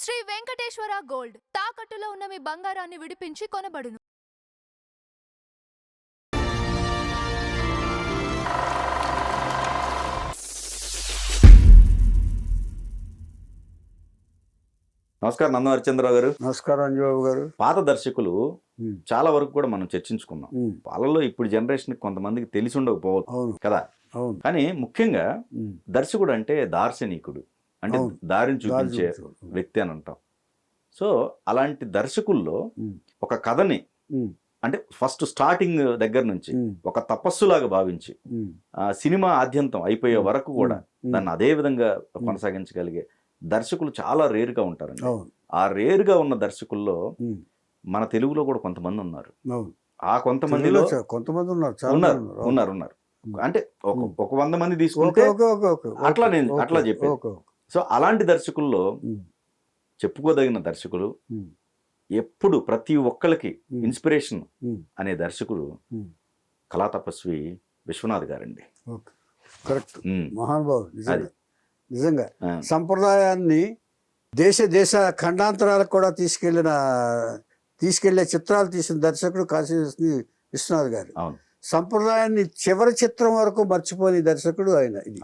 Shri Venkateswara gold తాకట్టులో ఉన్న మీ బంగారాన్ని విడిపించి కొనబడును. నమస్కారం నందం హరిచంద్రరావు గారు. నమస్కారం అంజబాబు గారు. పాత దర్శకులు చాలా వరకు కూడా మనం చర్చించుకున్నాం. వాళ్ళలో ఇప్పుడు జనరేషన్ కొంతమందికి తెలిసి ఉండకపోవచ్చు కదా. కానీ ముఖ్యంగా దర్శకుడు అంటే దార్శనికుడు, అంటే దారిని చూపించే వ్యక్తి అని అంటాం. సో అలాంటి దర్శకుల్లో ఒక కథని అంటే ఫస్ట్ స్టార్టింగ్ దగ్గర నుంచి ఒక తపస్సులాగా భావించి సినిమా ఆద్యంతం అయిపోయే వరకు కూడా దాన్ని అదే విధంగా కొనసాగించగలిగే దర్శకులు చాలా రేరుగా ఉంటారండి. ఆ రేరుగా ఉన్న దర్శకుల్లో మన తెలుగులో కూడా కొంతమంది ఉన్నారు. ఆ కొంతమందిలో కొంతమంది ఉన్నారు. అంటే ఒక 100 మంది తీసుకుంటే అట్లా నేను అట్లా చెప్పాను. సో అలాంటి దర్శకుల్లో చెప్పుకోదగిన దర్శకులు, ఎప్పుడు ప్రతి ఒక్కరికి ఇన్స్పిరేషన్ అనే దర్శకుడు కళా తపస్వి విశ్వనాథ్ గారండి. కరెక్ట్, మహానుభావుడు. నిజంగా సంప్రదాయాన్ని దేశ ఖండాంతరాలకు కూడా తీసుకెళ్లే చిత్రాలు తీసిన దర్శకుడు కాశీ విశ్వనాథ్ గారు. సంప్రదాయాన్ని చివరి చిత్రం వరకు మర్చిపోని దర్శకుడు ఆయన. ఇది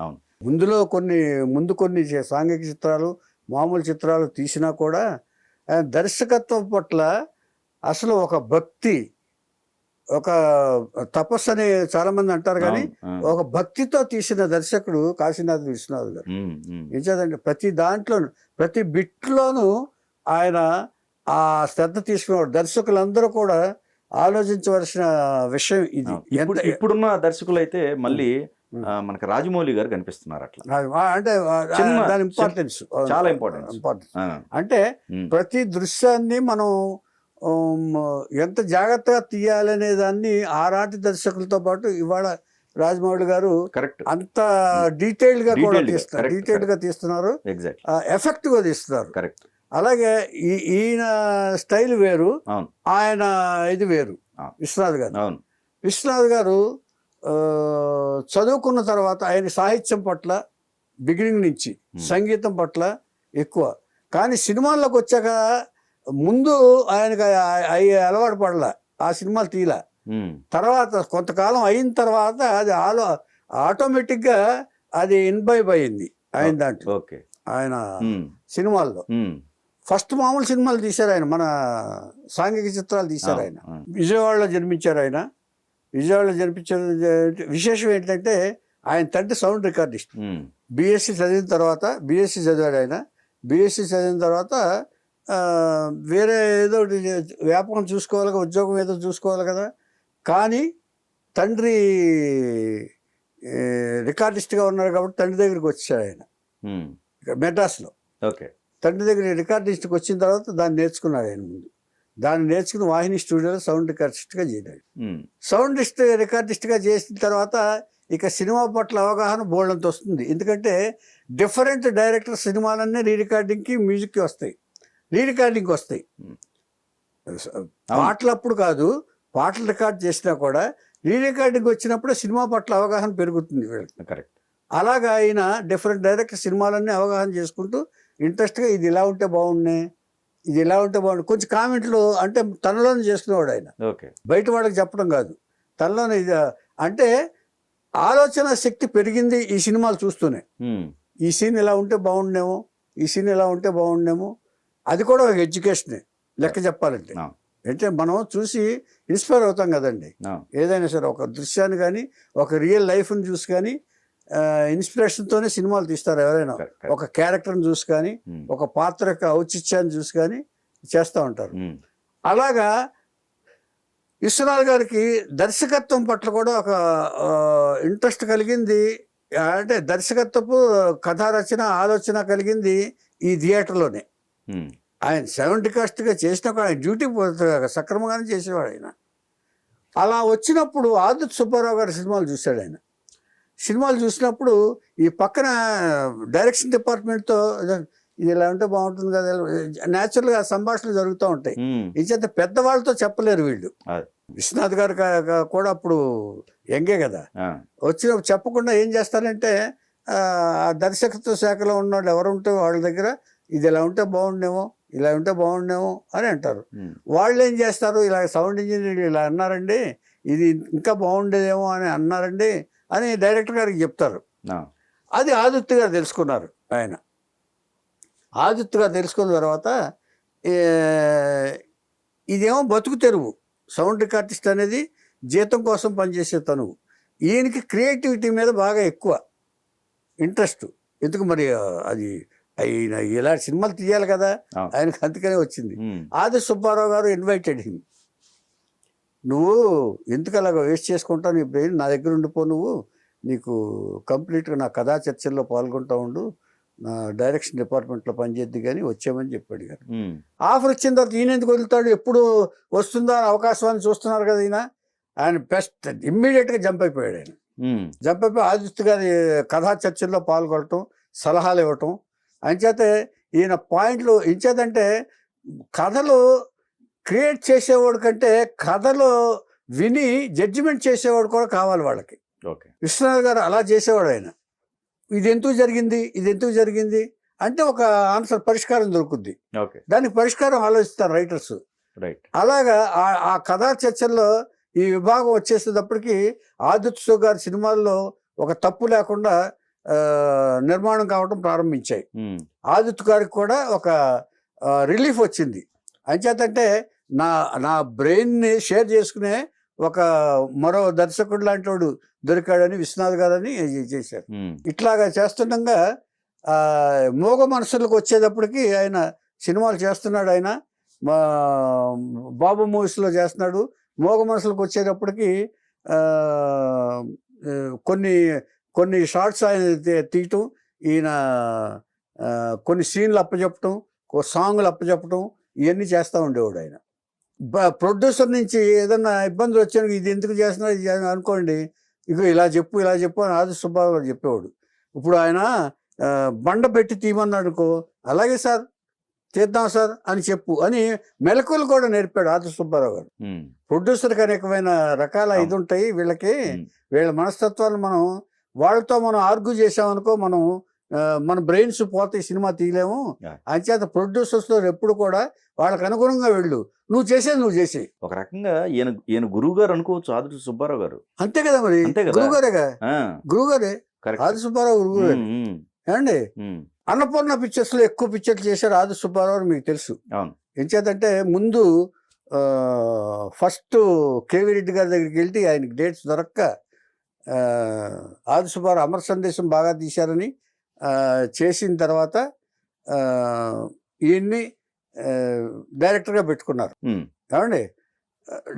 ముందు కొన్ని సాంఘిక చిత్రాలు, మామూలు చిత్రాలు తీసినా కూడా ఆయన దర్శకత్వం పట్ల అసలు ఒక భక్తి, ఒక తపస్సు అని చాలా మంది అంటారు, కానీ ఒక భక్తితో తీసిన దర్శకుడు కాశీనాథ్ విశ్వనాథ్ గారు. ఏంటంటే ప్రతి దాంట్లో, ప్రతి బిట్లోనూ ఆయన ఆ శ్రద్ధ తీసుకున్నాడు. దర్శకులందరూ కూడా ఆలోచించవలసిన విషయం ఇది. ఇప్పుడున్న దర్శకులు అయితే మళ్ళీ మనకి రాజమౌళి గారు కనిపిస్తున్నారు. అట్లా అంటే దాని ఇంపార్టెన్స్ చాలా ఇంపార్టెన్స్. అంటే ప్రతి దృశ్యాన్ని మనం ఎంత జాగ్రత్తగా తీయాలనే దాన్ని ఆనాటి దర్శకులతో పాటు ఇవాళ రాజమౌళి గారు అంత డీటెయిల్డ్ గా కూడా తీస్తున్నారు. డీటెయిల్డ్ గా తీస్తున్నారు, ఎఫెక్టివ్ గా తీస్తున్నారు. అలాగే ఈయన స్టైల్ వేరు, ఆయన ఇది వేరు. విశ్వనాథ్ గారు చదువుకున్న తర్వాత ఆయన సాహిత్యం పట్ల బిగినింగ్ నుంచి సంగీతం పట్ల ఎక్కువ, కానీ సినిమాల్లోకి వచ్చాక ముందు ఆయనకు అలవాటు పడలా, ఆ సినిమాలు తీలా. తర్వాత కొంతకాలం అయిన తర్వాత అది ఆటోమేటిక్గా అది ఇన్వైబ్ అయింది ఆయన దాంట్లో. ఆయన సినిమాల్లో ఫస్ట్ మామూలు సినిమాలు తీశారు ఆయన, మన సాంఘిక చిత్రాలు తీశారు ఆయన. విజయవాడలో జన్మించారు ఆయన. విజయవాడలో జన్మించిన విశేషం ఏంటంటే ఆయన తండ్రి సౌండ్ రికార్డిస్ట్. బీఎస్సీ చదివాడు ఆయన. బీఎస్సీ చదివిన తర్వాత వేరే ఏదో వ్యాపారం చూసుకోవాలి, ఉద్యోగం ఏదో చూసుకోవాలి కదా. కానీ తండ్రి రికార్డిస్ట్గా ఉన్నారు కాబట్టి తండ్రి దగ్గరికి వచ్చాడు ఆయన మెడ్రాస్లో. తండ్రి దగ్గర రికార్డిస్ట్కి వచ్చిన తర్వాత దాన్ని నేర్చుకున్నాడు ఆయన. ముందు దాన్ని నేర్చుకుని వాహిని స్టూడియోలో సౌండ్ రికార్డిస్ట్గా చేశాడు. సౌండ్ రికార్డిస్ట్గా చేసిన తర్వాత ఇక సినిమా పట్ల అవగాహన బోల్డంత వస్తుంది. ఎందుకంటే డిఫరెంట్ డైరెక్టర్ సినిమాలన్నీ రీరికార్డింగ్కి, మ్యూజిక్కి వస్తాయి, రీరికార్డింగ్కి వస్తాయి. పాటలప్పుడు కాదు, పాటలు రికార్డ్ చేసినా కూడా రీరికార్డింగ్ వచ్చినప్పుడు సినిమా పట్ల అవగాహన పెరుగుతుంది వీళ్ళకి. అలాగా ఆయన డిఫరెంట్ డైరెక్టర్ సినిమాలన్నీ అవగాహన చేసుకుంటూ ఇంట్రెస్ట్గా ఇది ఇలా ఉంటే బాగున్నాయి, ఇది ఇలా ఉంటే బాగుంది, కొంచెం కామెంట్లు అంటే తనలోనే చేసుకునేవాడు ఆయన. బయట వాళ్ళకి చెప్పడం కాదు, తనలోనే. ఇది అంటే ఆలోచన శక్తి పెరిగింది ఈ సినిమాలు చూస్తూనే. ఈ సీన్ ఇలా ఉంటే బాగుండేమో, ఈ సీన్ ఇలా ఉంటే బాగుండేమో. అది కూడా ఒక ఎడ్యుకేషనే లెక్క చెప్పాలంటే. అంటే మనం చూసి ఇన్స్పైర్ అవుతాం కదండి. ఏదైనా సరే ఒక దృశ్యాన్ని కానీ, ఒక రియల్ లైఫ్ని చూసి కానీ ఇన్స్పిరేషన్తోనే సినిమాలు తీస్తారు ఎవరైనా. ఒక క్యారెక్టర్ని చూసి కానీ, ఒక పాత్ర యొక్క ఔచిత్యాన్ని చూసి కానీ చేస్తూ ఉంటారు. అలాగా విశ్వనాథ్ గారికి దర్శకత్వం పట్ల కూడా ఒక ఇంట్రెస్ట్ కలిగింది. అంటే దర్శకత్వపు కథా రచన, ఆలోచన కలిగింది ఈ థియేటర్లోనే. ఆయన సౌండ్ రికాస్ట్గా చేసినప్పుడు ఆయన డ్యూటీ సక్రమంగానే చేసేవాడు ఆయన. అలా వచ్చినప్పుడు ఆదిత్య సుబ్బారావు గారి సినిమాలు చూశాడు ఆయన. సినిమాలు చూసినప్పుడు ఈ పక్కన డైరెక్షన్ డిపార్ట్మెంట్తో ఇది ఇలా ఉంటే బాగుంటుంది కదా, న్యాచురల్గా సంభాషణలు జరుగుతూ ఉంటాయి. ఇంచేత పెద్దవాళ్ళతో చెప్పలేరు వీళ్ళు. విశ్వనాథ్ గారు కూడా అప్పుడు యంగే కదా, వచ్చినప్పుడు చెప్పకుండా ఏం చేస్తారంటే ఆ దర్శకత్వ శాఖలో ఉన్న వాళ్ళు ఎవరు ఉంటే వాళ్ళ దగ్గర ఇది ఇలా ఉంటే బాగుండేమో, ఇలా ఉంటే బాగుండేమో అని అంటారు. ఉమ్, వాళ్ళు ఏం చేస్తారు, ఇలా సౌండ్ ఇంజనీర్ ఇలా అన్నారండి, ఇది ఇంకా బాగుండేదేమో అని అన్నారండి అని డైరెక్టర్ గారికి చెప్తారు. ఆ, అది ఆదిత్య గారు తెలుసుకున్నారు. ఆయన ఆదిత్య గారు తెలుసుకున్న తర్వాత ఇదేమో బతుకు తెరువు, సౌండ్ రికార్డిస్ట్ అనేది జీతం కోసం పనిచేసే తనువు. ఈయనకి క్రియేటివిటీ మీద బాగా ఎక్కువ ఇంట్రెస్ట్. ఎందుకు మరి అది ఆయన ఇలా సినిమాలు తీయాలి కదా, ఆయనకు అందుకనే వచ్చింది. ఉమ్, ఆది సుబ్బారావు గారు ఇన్వైటెడ్ హిమ్. నువ్వు ఎందుకు అలాగ వేస్ట్ చేసుకుంటావు నీ బ్రెయిన్, నా దగ్గర ఉండిపో, నువ్వు నీకు కంప్లీట్గా నా కథా చర్చల్లో పాల్గొంటూ ఉండు, నా డైరెక్షన్ డిపార్ట్మెంట్లో పనిచేద్ది కానీ వచ్చామని చెప్పాడు గారు. ఉమ్, ఆఫర్ వచ్చిన తర్వాత ఈయన ఎందుకు వదులుతాడు, ఎప్పుడు వస్తుందా అని అవకాశాన్ని చూస్తున్నారు కదా ఈయన. ఆయన బెస్ట్ ఇమ్మీడియట్గా జంప్ అయిపోయాడు. ఆయన ఉమ్, జంప్ అయిపోయి ఆదిత్య గారి కథా చర్చల్లో పాల్గొనటం, సలహాలు ఇవ్వటం. అంచేతే ఈయన పాయింట్లు ఇంచేతంటే కథలు క్రియేట్ చేసేవాడు కంటే కథలు విని జడ్జిమెంట్ చేసేవాడు కూడా కావాలి వాళ్ళకి. ఓకే, విశ్వనాథ్ గారు అలా చేసేవాడు. ఆయన ఇది ఎందుకు జరిగింది, ఇది ఎందుకు జరిగింది అంటే ఒక ఆన్సర్, పరిష్కారం దొరుకుద్ది. ఓకే, దానికి పరిష్కారం ఆలోచిస్తారు రైటర్స్. రైట్, అలాగా ఆ కథా చర్చల్లో ఈ విభాగం వచ్చేసేటప్పటికి ఆదిత్య గారి సినిమాల్లో ఒక తప్పు లేకుండా నిర్మాణం కావడం ప్రారంభించాయి. ఉమ్, ఆదిత్య గారికి కూడా ఒక రిలీఫ్ వచ్చింది. అంచేతంటే నా నా బ్రెయిన్ని షేర్ చేసుకునే ఒక మరో దర్శకుడు లాంటి వాడు దొరికాడని విశ్వనాథ్ గారని చేశారు. ఉమ్, ఇట్లాగా చేస్తుండగా మోగ మనసులకు వచ్చేటప్పటికి ఆయన సినిమాలు చేస్తున్నాడు. ఆయన బాబు మూవీస్లో చేస్తున్నాడు. మోగ మనసులకు వచ్చేటప్పటికి కొన్ని షార్ట్స్ ఆయన తీయటం, ఈయన కొన్ని సీన్లు అప్పచెప్పటం, సాంగ్లు అప్పచెప్పటం, ఇవన్నీ చేస్తూ ఉండేవాడు. ఆయన ప్రొడ్యూసర్ నుంచి ఏదన్నా ఇబ్బందులు వచ్చాను, ఇది ఎందుకు చేస్తున్నారు ఇది అనుకోండి, ఇక ఇలా చెప్పు అని ఆది సుబ్బారావు గారు చెప్పేవాడు. ఇప్పుడు ఆయన బండ పెట్టి తీయమన్నాడు అనుకో, అలాగే సార్ తీద్దాం సార్ అని చెప్పు అని మెలకువలు కూడా నేర్పాడు ఆది సుబ్బారావు గారు. ఉమ్, ప్రొడ్యూసర్కి అనేకమైన రకాల ఇది ఉంటాయి వీళ్ళకి. వీళ్ళ మనస్తత్వాన్ని వాళ్ళతో మనం ఆర్గ్యూ చేసామనుకో, మన బ్రెయిన్స్ పోతే సినిమా తీయలేము. అంచేత ప్రొడ్యూసర్స్లో ఎప్పుడు కూడా వాళ్ళకి అనుగుణంగా వెళ్ళు, నువ్వు చేసేయి. ఒక రకంగా ఈయన గురువు గారు అనుకోవచ్చు ఆది సుబ్బారావు గారు. అంతే కదా మరి, అంతే కదా. గురువుగారేగా, ఆ, గురువుగారే కరెక్ట్. ఆది సుబ్బారావు గురువుగారే. ఉమ్, ఏమండి, ఉమ్, అన్నపూర్ణ పిక్చర్స్లో ఎక్కువ పిక్చర్లు చేశారు ఆది సుబ్బారావు అని మీకు తెలుసు. అవును, ఎంచేతంటే ముందు ఫస్ట్ కేవీ రెడ్డి గారి దగ్గరికి వెళ్తే ఆయనకి డేట్స్ దొరక్క ఆది సుబ్బారావు అమర సందేశం బాగా తీశారని చేసిన తర్వాత ఈయన్ని డైరెక్టర్గా పెట్టుకున్నారు. ఉమ్, ఏమండి,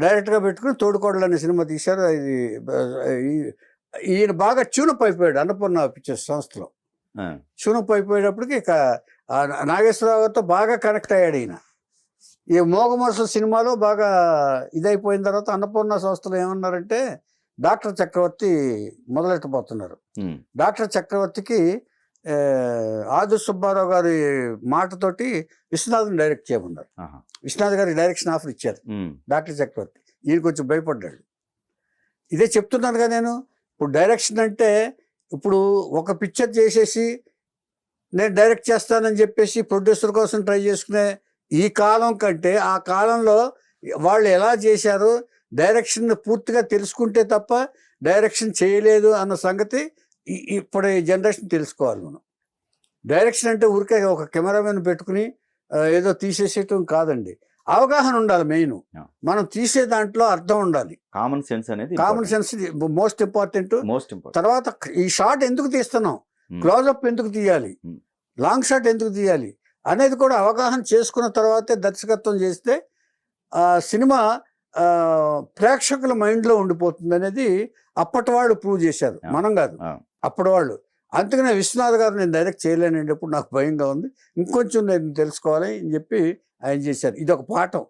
డైరెక్టర్గా పెట్టుకుని తోడుకోడలు అనే సినిమా తీశారు. ఇది ఈయన బాగా ట్యూనప్ అయిపోయాడు అన్నపూర్ణ పిక్చర్స్ సంస్థలో. ఆ, ట్యూనప్ అయిపోయేటప్పటికి ఇక నాగేశ్వరరావు గారితో బాగా కనెక్ట్ అయ్యాడు ఈయన. ఈ మోగమనసు సినిమాలో బాగా ఇదైపోయిన తర్వాత అన్నపూర్ణ సంస్థలో ఏమన్నారంటే డాక్టర్ చక్రవర్తి మొదలెట్టబోతున్నారు. ఉమ్, డాక్టర్ చక్రవర్తికి ఆది సుబ్బారావు గారి మాటతోటి విశ్వనాథ్ని డైరెక్ట్ చేయమన్నారు. ఆహా, విశ్వనాథ్ గారికి డైరెక్షన్ ఆఫర్ ఇచ్చారు ఉమ్, డాక్టర్ చక్రవర్తి. ఈయన కొంచెం భయపడ్డాడు. ఇదే చెప్తున్నానుగా నేను, ఇప్పుడు డైరెక్షన్ అంటే ఇప్పుడు ఒక పిక్చర్ చేసేసి నేను డైరెక్ట్ చేస్తానని చెప్పేసి ప్రొడ్యూసర్ కోసం ట్రై చేసుకునే ఈ కాలం కంటే ఆ కాలంలో వాళ్ళు ఎలా చేశారు, డైరెక్షన్ పూర్తిగా తెలుసుకుంటే తప్ప డైరెక్షన్ చేయలేదు అన్న సంగతి ఇప్పుడు ఈ జనరేషన్ తెలుసుకోవాలి. మనం డైరెక్షన్ అంటే ఊరికే ఒక కెమెరామెన్ పెట్టుకుని ఏదో తీసేసేయటం కాదండి, అవగాహన ఉండాలి. మెయిన్ మనం తీసే దాంట్లో అర్థం ఉండాలి. కామన్ సెన్స్ అనేది కామన్ సెన్స్ మోస్ట్ ఇంపార్టెంట్. తర్వాత ఈ షాట్ ఎందుకు తీస్తున్నాం, క్లోజప్ ఎందుకు తీయాలి, లాంగ్ షాట్ ఎందుకు తీయాలి అనేది కూడా అవగాహన చేసుకున్న తర్వాతే దర్శకత్వం చేస్తే సినిమా ప్రేక్షకుల మైండ్లో ఉండిపోతుంది అనేది అప్పటి వాళ్ళు ప్రూవ్ చేశారు, మనం కాదు, అప్పటి వాళ్ళు. అందుకనే విశ్వనాథ్ గారు నేను డైరెక్ట్ చేయలేనండి, ఇప్పుడు నాకు భయంగా ఉంది, ఇంకొంచెం నేను తెలుసుకోవాలి అని చెప్పి ఆయన చేశారు. ఇది ఒక పాఠం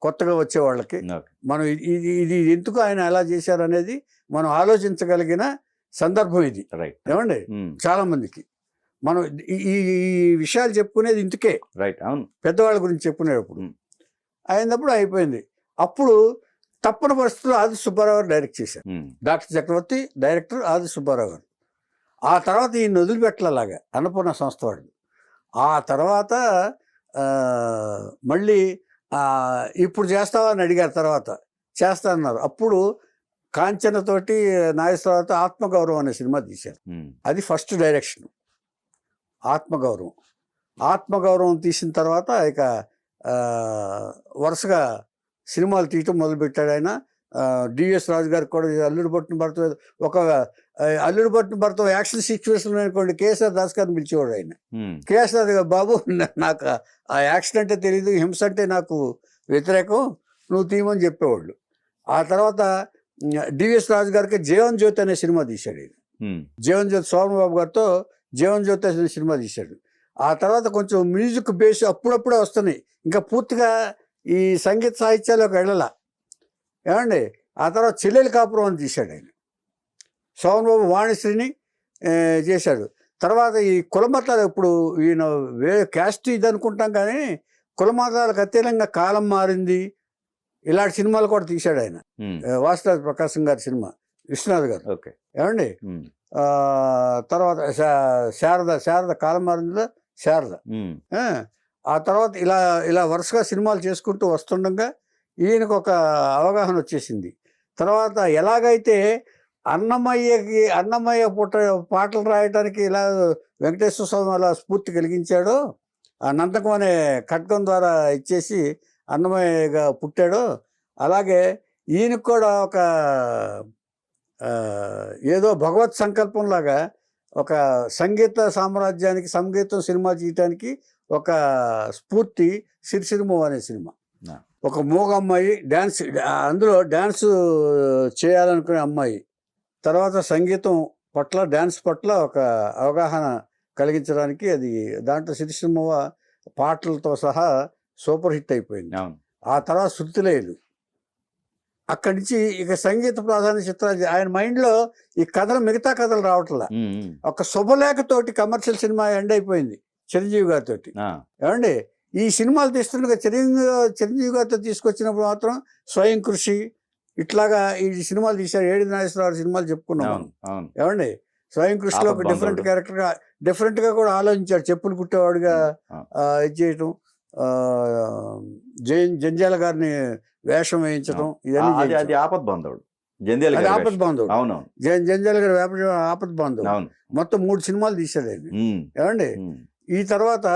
కొత్తగా వచ్చే వాళ్ళకి. మనం ఇది ఎందుకు ఆయన ఎలా చేశారు అనేది మనం ఆలోచించగలిగిన సందర్భం ఇది. ఏమండి, చాలా మందికి మనం ఈ విషయాలు చెప్పుకునేది ఇందుకే, పెద్దవాళ్ళ గురించి చెప్పుకునేటప్పుడు అయినప్పుడు అయిపోయింది. అప్పుడు తప్పని పరిస్థితుల్లో ఆది సుబ్బారావు గారు డైరెక్ట్ చేశారు. డాక్టర్ చక్రవర్తి డైరెక్టర్, ఆది సుబ్బారావు గారు. ఆ తర్వాత ఈయన వదిలిపెట్టలాగా అన్నపూర్ణ సంస్థ వాళ్ళు. ఆ తర్వాత మళ్ళీ ఇప్పుడు చేస్తావా అని అడిగారు, తర్వాత చేస్తా అన్నారు. అప్పుడు కాంచనతోటి నాగేశ్వరరావుతో ఆత్మగౌరవం అనే సినిమా తీశారు. అది ఫస్ట్ డైరెక్షన్. ఆత్మగౌరవం తీసిన తర్వాత ఇక వరుసగా సినిమాలు తీయటం మొదలుపెట్టాడు ఆయన. డిఎస్ రాజు గారికి కూడా అల్లుడు పట్టిన భర్త, ఒక అల్లుడు పట్టిన భర్త యాక్షన్ సిచ్యువేషన్ అనుకోండి, కేఎస్ఆర్ దాస్ గారిని పిలిచేవాడు ఆయన. కేఎస్ఆర్ బాబు నాకు ఆ యాక్షన్ అంటే తెలీదు, హింస అంటే నాకు వ్యతిరేకం, నువ్వు తీయమని చెప్పేవాళ్ళు. ఆ తర్వాత డిఎస్ రాజు గారికి జీవన్ జ్యోతి అనే సినిమా తీశాడు ఆయన. జీవన్ జ్యోతి సోమబాబు గారితో జీవన్ జ్యోతి అనే సినిమా తీశాడు. ఆ తర్వాత కొంచెం మ్యూజిక్ బేస్ అప్పుడప్పుడే వస్తున్నాయి, ఇంకా పూర్తిగా ఈ సంగీత సాహిత్యాలకు వెళ్ళాల ఏమండి. ఆ తర్వాత చెల్లెలి కాపురం అని తీశాడు ఆయన. సోమబాబు వాణిశ్రీని చేశాడు. తర్వాత ఈ కులమతాలు, ఇప్పుడు ఈయన క్యాస్ట్ ఇది అనుకుంటాం కానీ కులమతాలకు అత్యధికంగా కాలం మారింది, ఇలాంటి సినిమాలు కూడా తీశాడు ఆయన. వాసురాజ్ ప్రకాశం గారి సినిమా, విశ్వనాథ్ గారు ఏమండి. తర్వాత శారద కాలం మారిందిలో శారద. ఆ తర్వాత ఇలా వరుసగా సినిమాలు చేసుకుంటూ వస్తుండగా ఈయనకు ఒక అవగాహన వచ్చేసింది. తర్వాత ఎలాగైతే అన్నమయ్య పాటలు రాయడానికి ఇలా వెంకటేశ్వర స్వామి అలా స్ఫూర్తి కలిగించాడో, ఆ నందకం అనే ఖడ్గం ద్వారా ఇచ్చేసి అన్నమయ్యగా పుట్టాడో, అలాగే ఈయనకు కూడా ఒక ఏదో భగవత్ సంకల్పంలాగా ఒక సంగీత సామ్రాజ్యానికి, సంగీతం సినిమా చేయటానికి ఒక స్ఫూర్తి సిరిసిరిమో అనే సినిమా. ఒక మూగ అమ్మాయి డ్యాన్స్, అందులో డ్యాన్స్ చేయాలనుకునే అమ్మాయి, తర్వాత సంగీతం పట్ల డ్యాన్స్ పట్ల ఒక అవగాహన కలిగించడానికి అది, దాంట్లో సిరిసిరిమో పాటలతో సహా సూపర్ హిట్ అయిపోయింది. ఆ తర్వాత శృతిలయలు. అక్కడి నుంచి ఇక సంగీత ప్రాధాన్య చిత్రాలు ఆయన మైండ్లో ఈ కథలు, మిగతా కథలు రావట్లా. ఒక శుభలేఖతోటి కమర్షియల్ సినిమా ఎండ్ అయిపోయింది చిరంజీవి గారితో. ఏమండి ఈ సినిమాలు తీస్తుండగా చిరంజీవి గారితో తీసుకొచ్చినప్పుడు మాత్రం స్వయం కృషి ఇట్లాగా ఈ సినిమాలు తీశారు. ఏడి నాగేశ్వరరావు సినిమాలు చెప్పుకున్నాం ఏమండి. స్వయం కృషిలో ఒక డిఫరెంట్ క్యారెక్టర్గా, డిఫరెంట్గా కూడా ఆలోచించాడు. చెప్పులు కుట్టేవాడుగా ఇది చేయటం, జంజాల గారిని వేషం వేయించడం, ఇవన్నీ. అది ఆపద్ బాంధవుడు, ఆపద్ బాంధవుడు. అవునవును, జంజాల గారి ఆపద్ బాంధవుడు. మొత్తం 3 సినిమాలు తీశాడు ఆయన ఏమండి. ఈ తర్వాత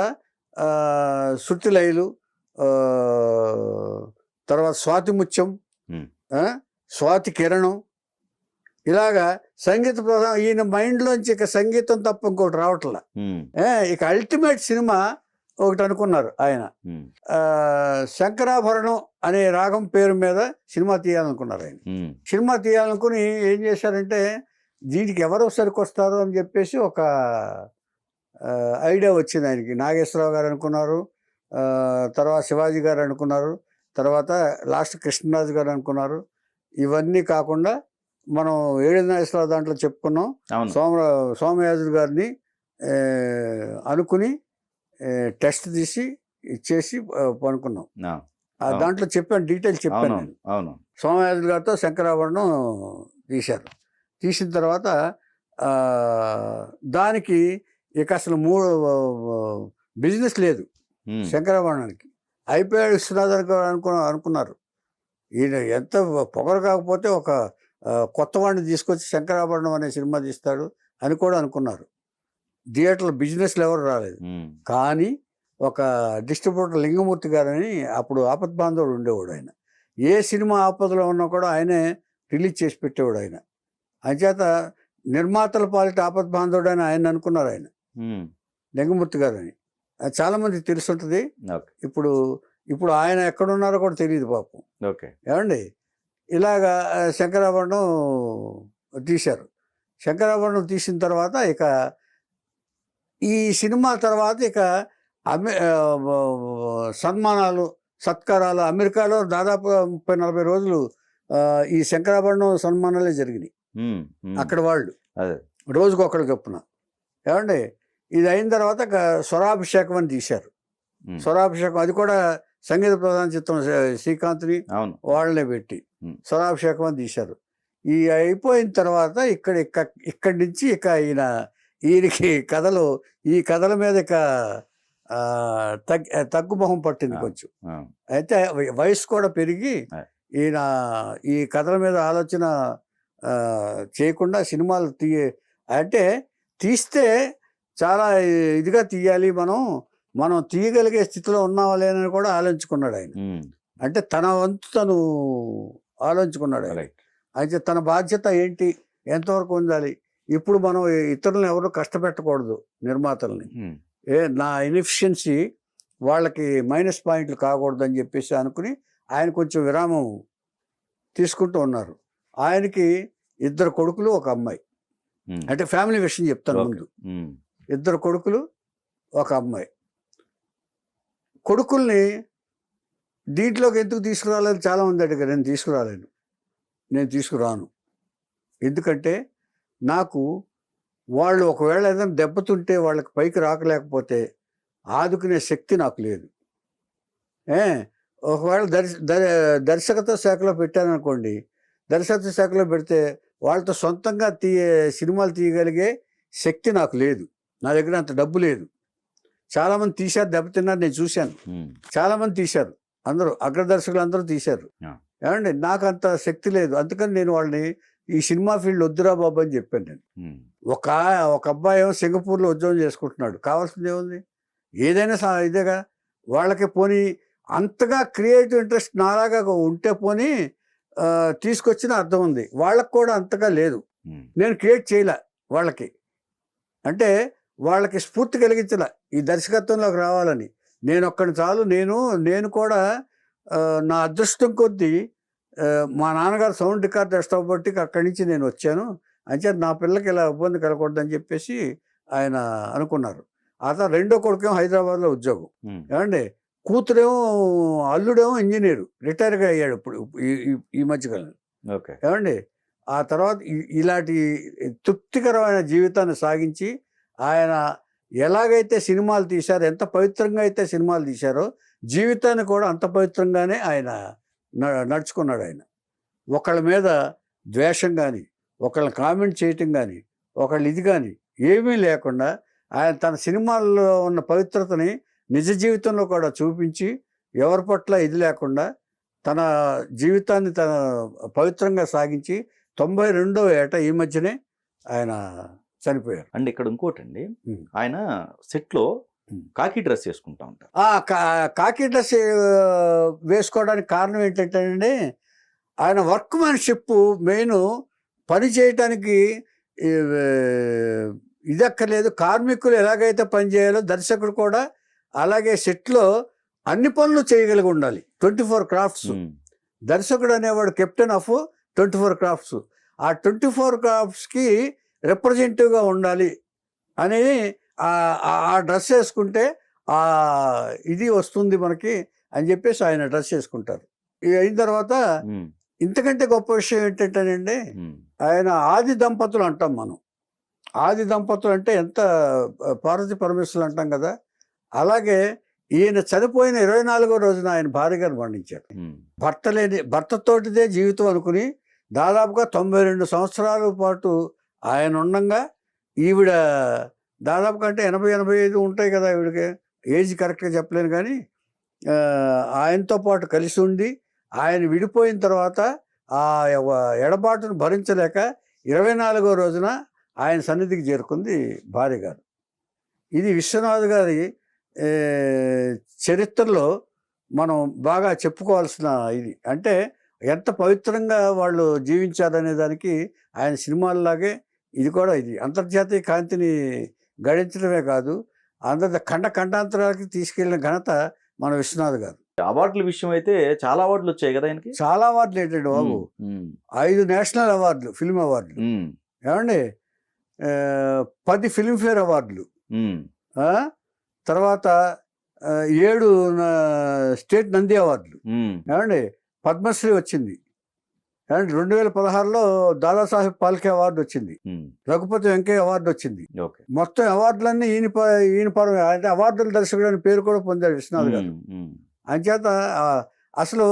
శృతిలయలు, తర్వాత స్వాతి ముత్యం, స్వాతి కిరణం, ఇలాగా సంగీత ప్రధానం. ఈయన మైండ్లోంచి ఇక సంగీతం తప్ప ఇంకోటి రావట్లా. ఇక అల్టిమేట్ సినిమా ఒకటి అనుకున్నారు ఆయన, శంకరాభరణం అనే రాగం పేరు మీద సినిమా తీయాలనుకున్నారు ఆయన. సినిమా తీయాలనుకుని ఏం చేశారంటే, దీనికి ఎవరు సరికొస్తారు అని చెప్పేసి ఒక ఐడియా వచ్చింది ఆయనకి. నాగేశ్వరరావు గారు అనుకున్నారు, తర్వాత శివాజీ గారు అనుకున్నారు, తర్వాత లాస్ట్ కృష్ణరాజు గారు అనుకున్నారు. ఇవన్నీ కాకుండా మనం ఏడి నాగేశ్వరరావు దాంట్లో చెప్పుకున్నాం, సోమయాజులు గారిని అనుకుని టెస్ట్ తీసి ఇచ్చేసి పనుకున్నాం. దాంట్లో చెప్పాను, డీటెయిల్స్ చెప్పాను నేను. సోమయాజులు గారితో శంకరాభరణం తీశారు. తీసిన తర్వాత దానికి ఇక అసలు బిజినెస్ లేదు శంకరాభరణానికి. అయిపోయాడు విశ్వనాథ్ గారు అనుకున్నారు. ఈయన ఎంత పొగరు కాకపోతే ఒక కొత్త వాడిని తీసుకొచ్చి శంకరాభరణం అనే సినిమా తీస్తాడు అని కూడా అనుకున్నారు. థియేటర్లో బిజినెస్లు ఎవరు రాలేదు. కానీ ఒక డిస్ట్రిబ్యూటర్ లింగమూర్తి గారని అప్పుడు ఆపద్ బాంధవుడు ఉండేవాడు ఆయన. ఏ సినిమా ఆపదలో ఉన్నా కూడా ఆయనే రిలీజ్ చేసి పెట్టేవాడు ఆయన. అంచేత నిర్మాతల పాలిట ఆపద్ బాంధవుడు అని ఆయన అనుకున్నారు ఆయన, లింగమూర్తి గారని. చాలామంది తెలుసుంటుంది. ఇప్పుడు ఆయన ఎక్కడున్నారో కూడా తెలియదు పాపం. ఏమండి ఇలాగా శంకరాభరణం తీశారు. శంకరాభరణం తీసిన తర్వాత ఇక ఈ సినిమా తర్వాత ఇక సన్మానాలు, సత్కారాలు అమెరికాలో దాదాపు 30-40 రోజులు ఈ శంకరాభరణం సన్మానాలే జరిగినాయి. అక్కడ వాళ్ళు రోజుకు ఒకళ్ళు చొప్పున. ఏమండి ఇది అయిన తర్వాత స్వరాభిషేకం అని తీశారు. స్వరాభిషేకం అది కూడా సంగీత ప్రధాన చిత్రం, శ్రీకాంత్ని వాళ్ళనే పెట్టి స్వరాభిషేకం అని తీశారు. ఈ అయిపోయిన తర్వాత ఇక్కడి నుంచి ఇక ఈయనకి ఈ కథల మీద ఇక తగ్గుముఖం పట్టింది కొంచెం. ఆ, అయితే వయసు కూడా పెరిగి ఈయన ఈ కథల మీద ఆలోచన చేయకుండా సినిమాలు అంటే తీస్తే చాలా ఇదిగా తీయాలి, మనం తీయగలిగే స్థితిలో ఉన్నావా లేనని కూడా ఆలోచించుకున్నాడు ఆయన. అంటే తన వంతు తను ఆలోచించుకున్నాడు ఆయన. అయితే తన బాధ్యత ఏంటి, ఎంతవరకు ఉండాలి, ఇప్పుడు మనం ఇతరులను ఎవరు కష్టపెట్టకూడదు నిర్మాతల్ని, నా ఇన్ఎఫిషియన్సీ వాళ్ళకి మైనస్ పాయింట్లు కాకూడదు అని చెప్పేసి అనుకుని ఆయన కొంచెం విరామం తీసుకుంటూ ఉన్నారు. ఆయనకి 2 కొడుకులు 1 అమ్మాయి. అంటే ఫ్యామిలీ విషయం చెప్తాను ముందు. 2 కొడుకులు 1 అమ్మాయి. కొడుకుల్ని దీంట్లోకి ఎందుకు తీసుకురాలేదు చాలా మంది అడిగారు. నేను తీసుకురాను. ఎందుకంటే నాకు వాళ్ళు ఒకవేళ ఏదైనా దెబ్బతుంటే వాళ్ళకి పైకి రాకలేకపోతే ఆదుకునే శక్తి నాకు లేదు. ఒకవేళ దర్శకత్వ శాఖలో పెట్టాననుకోండి, దర్శకత్వ శాఖలో పెడితే వాళ్ళతో సొంతంగా సినిమాలు తీయగలిగే శక్తి నాకు లేదు. నా దగ్గర అంత డబ్బు లేదు. చాలామంది తీశారు, దెబ్బతిన్నారు, నేను చూశాను. చాలామంది తీశారు, అందరూ అగ్రదర్శకులు అందరూ తీశారు. ఏమండి, నాకు అంత శక్తి లేదు. అందుకని నేను వాళ్ళని ఈ సినిమా ఫీల్డ్ వద్దురా బాబు అని చెప్పాను నేను. ఒక అబ్బాయి ఏమో సింగపూర్లో ఉద్యోగం చేసుకుంటున్నాడు. కావాల్సింది ఏముంది, ఏదైనా ఇదేగా. వాళ్ళకి పోనీ అంతగా క్రియేటివ్ ఇంట్రెస్ట్ నాలాగా ఉంటే పోనీ తీసుకొచ్చిన అర్థం ఉంది. వాళ్ళకి కూడా అంతగా లేదు. నేను క్రియేట్ చేయలే వాళ్ళకి, అంటే వాళ్ళకి స్ఫూర్తి కలిగించలే ఈ దర్శకత్వంలోకి రావాలని. నేను ఒక్కడిని చాలు. నేను కూడా నా అదృష్టం కొద్దీ మా నాన్నగారు సౌండ్ రికార్డ్ అవ్వబట్టి అక్కడి నుంచి నేను వచ్చాను. అంటే నా పిల్లకి ఇలా ఇబ్బంది కలగకూడదని చెప్పేసి ఆయన అనుకున్నారు. ఆ తర్వాత 2వ కొడుకేమో హైదరాబాద్లో ఉద్యోగం. ఏమండి, కూతురేమో అల్లుడేమో ఇంజనీరు, రిటైర్గా అయ్యాడు ఇప్పుడు ఈ మధ్యకాలం. ఏమండి, ఆ తర్వాత ఇలాంటి తృప్తికరమైన జీవితాన్ని సాగించి ఆయన ఎలాగైతే సినిమాలు తీశారో, ఎంత పవిత్రంగా అయితే సినిమాలు తీశారో, జీవితాన్ని కూడా అంత పవిత్రంగానే ఆయన నడుచుకున్నాడు. ఆయన ఒకళ్ళ మీద ద్వేషం కానీ, ఒకళ్ళని కామెంట్ చేయటం కానీ, ఒకళ్ళు ఇది కానీ ఏమీ లేకుండా ఆయన తన సినిమాల్లో ఉన్న పవిత్రతని నిజ జీవితంలో కూడా చూపించి, ఎవరి పట్ల ఇది లేకుండా తన జీవితాన్ని తన పవిత్రంగా సాగించి 92వ ఏట ఈ మధ్యనే ఆయన చనిపోయారు. అండ్ ఇక్కడ ఇంకోటండి, ఆయన సెట్లో కాకి డ్రెస్ వేసుకుంటా ఉంటారు. కాకి డ్రెస్ వేసుకోవడానికి కారణం ఏంటంటే ఆయన వర్క్ మ్యాన్షిప్ మెయిన్. పని చేయటానికి ఇది అక్కర్లేదు. కార్మికులు ఎలాగైతే పని చేయాలో దర్శకుడు కూడా అలాగే సెట్లో అన్ని పనులు చేయగలిగి ఉండాలి. 24 క్రాఫ్ట్స్. దర్శకుడు అనేవాడు కెప్టెన్ ఆఫ్ 24 క్రాఫ్ట్స్. ఆ 24 క్రాఫ్ట్స్కి రిప్రజెంటివ్గా ఉండాలి అని ఆ డ్రెస్ వేసుకుంటే ఇది వస్తుంది మనకి అని చెప్పేసి ఆయన డ్రెస్ వేసుకుంటారు. ఇది అయిన తర్వాత ఇంతకంటే గొప్ప విషయం ఏంటంటేనండి, ఆయన ఆది దంపతులు అంటాం మనం. ఆది దంపతులు అంటే ఎంత పార్వతీ పరమేశ్వరులు అంటాం కదా, అలాగే ఈయన చనిపోయిన 24వ రోజున ఆయన భార్య గారు మరణించారు. భర్తతోటిదే జీవితం అనుకుని దాదాపుగా 92 సంవత్సరాల పాటు ఆయన ఉండగా, ఈవిడ దాదాపుగా అంటే 80-85 ఉంటాయి కదా ఈవిడకి, ఏజ్ కరెక్ట్గా చెప్పలేను కానీ ఆయనతో పాటు కలిసి ఉండి ఆయన విడిపోయిన తర్వాత ఆ ఎడబాటును భరించలేక 24వ రోజున ఆయన సన్నిధికి చేరుకుంది భార్య గారు. ఇది విశ్వనాథ్ గారి చరిత్రలో మనం బాగా చెప్పుకోవాల్సిన ఇది. అంటే ఎంత పవిత్రంగా వాళ్ళు జీవించారనే దానికి ఆయన సినిమాల్లాగే ఇది కూడా ఇది అంతర్జాతీయ కాంతిని గడించడమే కాదు, అందరి ఖండాంతరాలకి తీసుకెళ్లిన ఘనత మన విశ్వనాథ్ గారు. అవార్డుల విషయం అయితే చాలా అవార్డులు వచ్చాయి కదా ఆయనకి. చాలా అవార్డులు ఏంటండి బాబు, 5 నేషనల్ అవార్డులు, ఫిల్మ్ అవార్డులు, ఏమండి 10 ఫిల్మ్ఫేర్ అవార్డులు, తర్వాత 7 స్టేట్ నంది అవార్డులు, ఏమండి పద్మశ్రీ వచ్చింది, ఏమండి 2016లో దాదాసాహెబ్ ఫాల్కే అవార్డు వచ్చింది, రఘుపతి వెంకయ్య అవార్డు వచ్చింది. మొత్తం అవార్డులన్నీ ఈయన పరం. అంటే అవార్డుల దర్శకుడు అని పేరు కూడా పొందాడు విశ్వనాథ్ గారు. అంచేత అసలు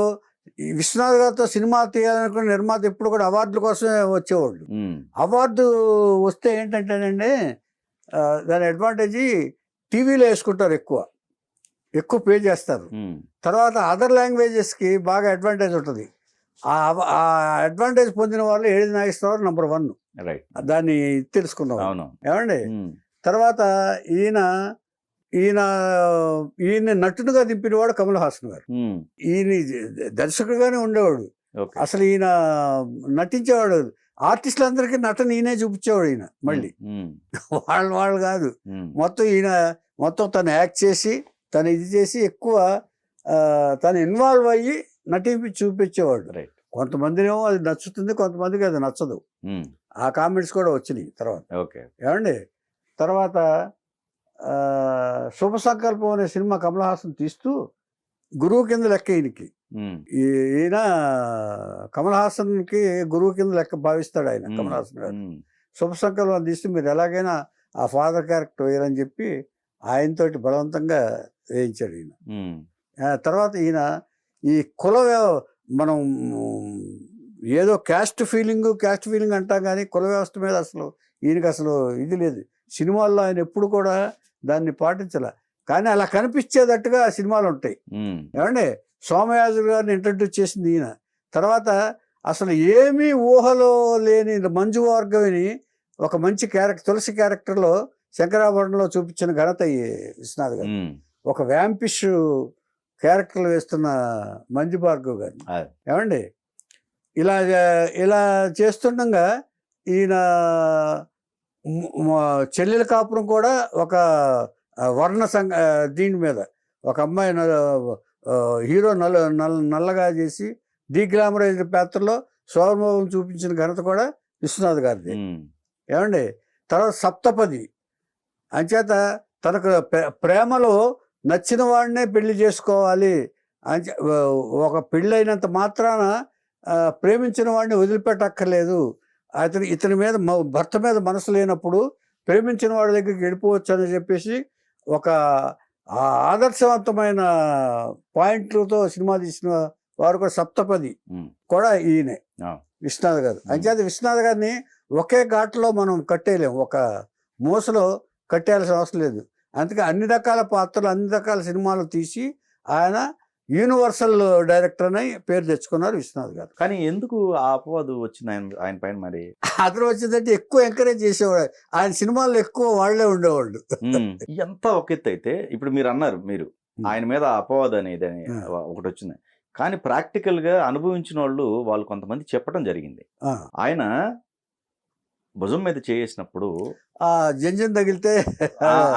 ఈ విశ్వనాథ్ గారితో సినిమా తీయాలనుకున్న నిర్మాత ఎప్పుడు కూడా అవార్డుల కోసమే వచ్చేవాళ్ళు. అవార్డు వస్తే ఏంటంటేనండి దాని అడ్వాంటేజ్ టీవీలో వేసుకుంటారు ఎక్కువ. ఎక్కువ పే చేస్తారు. ఉమ్, తర్వాత అదర్ లాంగ్వేజెస్కి బాగా అడ్వాంటేజ్ ఉంటుంది. ఆ అడ్వాంటేజ్ పొందిన వాళ్ళు ఏది నాగేశ్వరరావు నెంబర్ 1. రైట్. దాన్ని తెలుసుకున్నాం. అవును. ఏమండి, ఉమ్, తర్వాత ఈయన ఈయన నటుడుగా దింపినవాడు కమల్ హాసన్ గారు. ఉమ్, ఈయన దర్శకుడుగానే ఉండేవాడు. ఓకే. అసలు ఈయన నటించేవాడు. ఆర్టిస్టులందరికీ నటన ఈయనే చూపించేవాడు. ఈయన మళ్ళీ ఉమ్, వాళ్ళు కాదు, ఉమ్, మొత్తం తను యాక్ట్ చేసి తను ఇది చేసి ఎక్కువ తను ఇన్వాల్వ్ అయ్యి నటించి చూపించేవాడు. రైట్. కొంతమందినేమో అది నచ్చుతుంది, కొంతమందికి అది నచ్చదు. ఉమ్, ఆ కామెంట్స్ కూడా వచ్చినాయి తర్వాత. ఓకే. ఏమండి, తర్వాత శుభ సంకల్పం అనే సినిమా కమల్ హాసన్ తీస్తూ గురువు కింద లెక్క ఈయనకి. ఉమ్, ఈయన కమల్ హాసన్కి గురువు కింద లెక్క భావిస్తాడు ఆయన, కమల్ హాసన్ గారు. ఉమ్, శుభ సంకల్పం తీస్తూ మీరు ఎలాగైనా ఆ ఫాదర్ క్యారెక్టర్ వేయాలని చెప్పి ఆయనతోటి బలవంతంగా వేయించాడు ఈయన. ఉమ్, తర్వాత ఈయన ఈ మనం ఏదో క్యాస్ట్ ఫీలింగ్ అంటాం, కానీ కుల వ్యవస్థ మీద అసలు ఈయనకి అసలు ఇది లేదు. సినిమాల్లో ఆయన ఎప్పుడు కూడా దాన్ని పాటించాల, కానీ అలా కనిపించేటట్టుగా సినిమాలు ఉంటాయి. ఉమ్, ఏమండి, సోమయాజు గారిని ఇంట్రడ్యూస్ చేసింది ఈయన. తర్వాత అసలు ఏమీ ఊహలో లేని మంజు భార్గవిని ఒక మంచి క్యారెక్టర్, తులసి క్యారెక్టర్లో శంకరాభరణంలో చూపించిన ఘనత ఈ విశ్వనాథ్ గారు. ఉమ్, ఒక వ్యాంపిష్ క్యారెక్టర్లు వేస్తున్న మంజు భార్గవ్ గారు. ఏమండి, ఇలా చేస్తుండగా ఈయన చెల్లెల కాపురం కూడా ఒక వర్ణ దీని మీద ఒక అమ్మాయి హీరో నల్లగా చేసి డీగ్లామరైజ్డ్ పాత్రలో సౌరభం చూపించిన ఘనత కూడా విశ్వనాథ్ గారిది. ఏమండి, తర్వాత సప్తపది అంచేత తనకు ప్రేమలో నచ్చిన వాడినే పెళ్లి చేసుకోవాలి అని, ఒక పెళ్ళైనంత మాత్రాన ప్రేమించిన వాడిని వదిలిపెట్టక్కర్లేదు, ఇతని మీద భర్త మీద మనసు లేనప్పుడు ప్రేమించిన వాడి దగ్గరికి వెళ్ళిపోవచ్చు అని చెప్పేసి ఒక ఆదర్శవంతమైన పాయింట్లతో సినిమా తీసిన వారు కూడా సప్తపది కూడా ఈయనే విశ్వనాథ్ గారు. అంచేత విశ్వనాథ్ గారిని ఒకే ఘాట్లో మనం కట్టేయలేము, ఒక మూసలో కట్టేయాల్సిన అవసరం లేదు. అందుకే అన్ని రకాల పాత్రలు, అన్ని రకాల సినిమాలు తీసి ఆయన యూనివర్సల్ డైరెక్టర్ అని పేరు తెచ్చుకున్నారు విశ్వనాథ్ గారు. కానీ ఎందుకు ఆ అపవాదు వచ్చింది ఆయన పైన? మరి అతను వచ్చిందంటే ఎక్కువ ఎంకరేజ్ చేసేవాడు, ఆయన సినిమాల్లో ఎక్కువ వాళ్లే ఉండేవాళ్ళు. ఎంత ఒక ఎత్తు అయితే ఇప్పుడు మీరు అన్నారు, మీరు ఆయన మీద అపవాదు అనేది ఒకటి వచ్చింది, కానీ ప్రాక్టికల్ గా అనుభవించిన వాళ్ళు కొంతమంది చెప్పడం జరిగింది. ఆయన భుజం మీద చేసినప్పుడు జంజన్ తగిలితే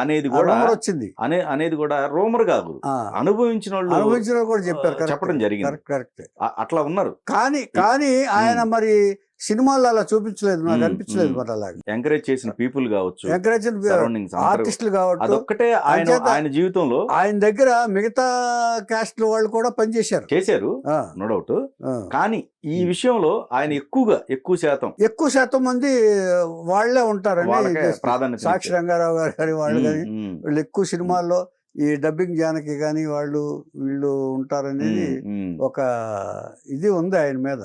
అనేది కూడా వచ్చింది అనేది కూడా రూమర్ కాదు, అనుభవించిన వాళ్ళు కూడా చెప్పారు, చెప్పడం జరిగింది. కరెక్ట్. అట్లా ఉన్నారు. కానీ ఆయన మరి సినిమాల్లో అలా చూపించలేదు, నాకు అనిపించలేదు. మరి అలాగే ఎంకరేజ్ చేసిన పీపుల్ కావచ్చు, ఆర్టిస్టులు కావచ్చు, అదొక్కటే ఆయన జీవితంలో ఆయన దగ్గర మిగతా క్యాస్ట్ వాళ్ళు కూడా చేశారు నో డౌట్. కానీ ఈ విషయంలో ఆయన ఎక్కువ శాతం మంది వాళ్లే ఉంటారండి. ప్రాధాన్యత సాక్షి రంగారావు గారు కానీ వాళ్ళు కానీ వీళ్ళు ఎక్కువ సినిమాల్లో ఈ డబ్బింగ్ జానకి కానీ వీళ్ళు ఉంటారనేది ఒక ఇది ఉంది ఆయన మీద.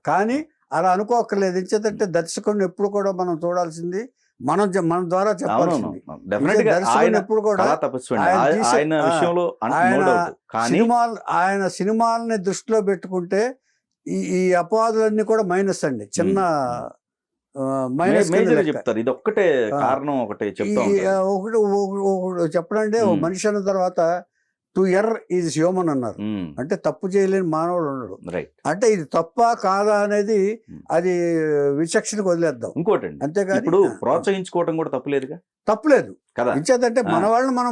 కానీ అలా అనుకోక్కర్లేదు. ఎంచేతంటే దర్శకుడిని ఎప్పుడు కూడా మనం చూడాల్సింది, మన ద్వారా చెప్పాల్సింది. దర్శకుడిని ఎప్పుడు కూడా ఆయన సినిమాలని దృష్టిలో పెట్టుకుంటే ఈ అపవాదులన్నీ కూడా మైనస్ అండి, చిన్న మైనస్ చెప్తారు. ఇది ఒక్కటే కారణం, ఒకటే చెప్పడంటే మనిషి అన్న తర్వాత టు ఎర్ర ఈజ్ హ్యూమన్ అన్నారు. అంటే తప్పు చేయలేని మానవుడు ఉండడు. అంటే ఇది తప్ప కాదా అనేది అది విచక్షణకు వదిలేద్దాం. ఇంకోటి అంతేకాదు, ఇప్పుడు ప్రోత్సహించుకోవడం కూడా తప్పులేదు కదా. ఇంచేతంటే మన వాళ్ళని మనం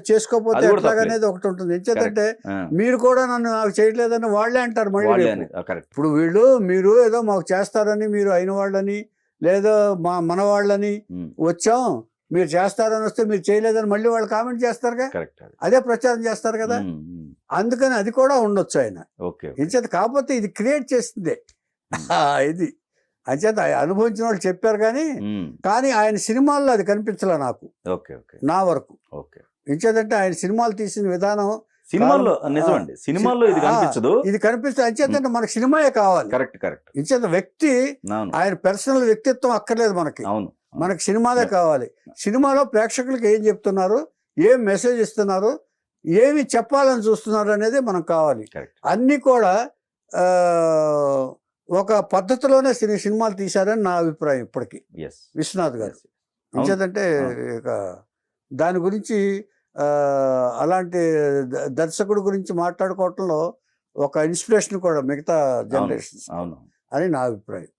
చేసుకోకపోతే ఎట్లాగనేది ఒకటి ఉంటుంది. ఇంచేతంటే మీరు కూడా నాకు చేయట్లేదని వాళ్ళే అంటారు మళ్ళీ. ఇప్పుడు మీరు ఏదో మాకు చేస్తారని, మీరు అయిన వాళ్ళని లేదా మన వాళ్ళని వచ్చాం, మీరు చేస్తారని వస్తే మీరు చేయలేదని మళ్ళీ వాళ్ళు కామెంట్ చేస్తారుగా, అదే ప్రచారం చేస్తారు కదా. అందుకని అది కూడా ఉండొచ్చు ఆయన. ఇంచేత కాకపోతే ఇది క్రియేట్ చేసిందే ఇది. అంచేత అనుభవించిన వాళ్ళు చెప్పారు కానీ ఆయన సినిమాల్లో అది కనిపించలే నాకు, నా వరకు. ఇంచేతంటే ఆయన సినిమాలు తీసిన విధానం సినిమాల్లో నిజమండి, సినిమాల్లో ఇది కనిపిస్తుంది. అంచేతంటే మనకు సినిమాయే కావాలి. ఇంచేత వ్యక్తి ఆయన పర్సనల్ వ్యక్తిత్వం అక్కర్లేదు మనకి, మనకి సినిమాలే కావాలి. సినిమాలో ప్రేక్షకులకి ఏం చెప్తున్నారు, ఏం మెసేజ్ ఇస్తున్నారు, ఏమి చెప్పాలని చూస్తున్నారు అనేది మనకు కావాలి. కరెక్ట్. అన్నీ కూడా ఒక పద్ధతిలోనే సినిమాలు తీశారని నా అభిప్రాయం ఇప్పటికీ. ఎస్ విశ్వనాథ్ గారు ఎస్ ఇంకేదంటే ఇక దాని గురించి అలాంటి దర్శకుడి గురించి మాట్లాడుకోవటంలో ఒక ఇన్స్పిరేషన్ కూడా మిగతా జనరేషన్ అవును అని నా అభిప్రాయం.